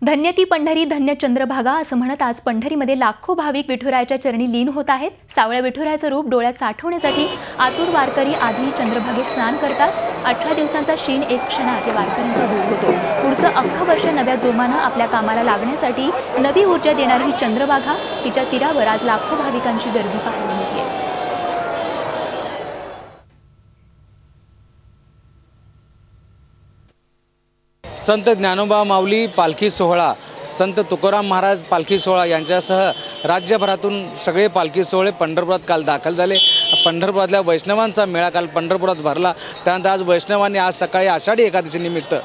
धन्य ती पंढरी धन्य चंद्रभागा असं म्हणत आज पंढरीमध्ये लाखो भाविक विठुरायाच्या चरणी लीन होत आहेत। सावळ्या विठुरायाचं रूप डोळ्यात साठवण्यासाठी आतुर वारकरी आधी चंद्रभागेत स्नान करतात। 18 दिवसांचा शीण एक क्षणात या वारकऱ्यांचा दूर होतो। पुढचं अख्खं वर्ष नव्या जोमानं आपल्या कामाला लागण्यासाठी नवी ऊर्जा देणारी ही चंद्रभागा, तिच्या तीरावर आज लाखो भाविकांची गर्दी पाहायला मिळते। संत ज्ञानोबा माऊली पालखी सोहळा, संत तुकाराम महाराज पालखी सोहळा यांच्यासह राज्यभरातून सगळे पालखी सोहळे पंढरपुरात काल दाखल झाले। पंढरपुरातल्या वैष्णवांचा मेळा काल पंढरपुरात भरला। त्यानंतर आज वैष्णवांनी आज सकाळी आषाढी एकादशी निमित्त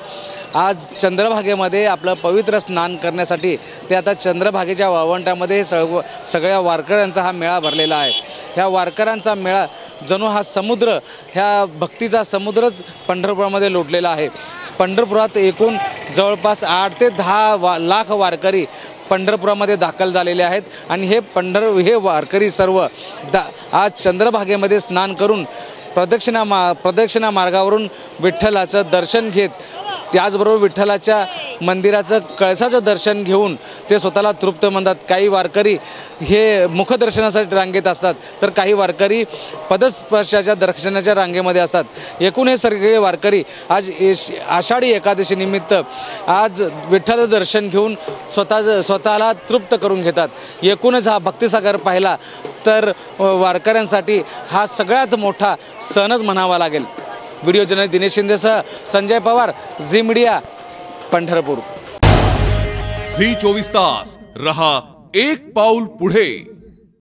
आज चंद्रभागेमध्ये आपलं पवित्र स्नान करण्यासाठी ते आता चंद्रभागेच्या वाळवंटामध्ये सगळ्या वारकऱ्यांचा हा मेळा भरलेला आहे। ह्या वारकऱ्यांचा मेळा जणू हा समुद्र, ह्या भक्तीचा समुद्रच पंढरपुरामध्ये लोटलेला आहे। पंढरपुरात एकूण जवळपास 8 ते 10 लाख वारकरी पंढरपुरामध्ये दाखल झालेले आहेत आणि हे वारकरी सर्व आज चंद्रभागेमध्ये स्नान करून प्रदक्षिणा मार्गावरून विठ्ठलाचं दर्शन घेत, त्याचबरोबर विठ्ठलाच्या मंदिराचं कळसाचं दर्शन घेऊन ते स्वतःला तृप्त म्हणतात। काही वारकरी हे मुखदर्शनासाठी रांगेत असतात, तर काही वारकरी पदस्पर्शाच्या दर्शनाच्या रांगेमध्ये असतात। एकूण हे सगळे वारकरी आज आषाढी एकादशी निमित्त आज विठ्ठलाचं दर्शन घेऊन स्वतःला तृप्त करून घेतात। एकूणच हा भक्तिसागर पाहिला तर वारकऱ्यांसाठी हा सगळ्यात मोठा सणच म्हणावा लागेल। व्हिडिओ जर्नलिस्ट दिनेश शिंदेसह संजय पवार, झी मीडिया, पंढरपूर। झी 24 तास रहा एक पाऊल पुढे।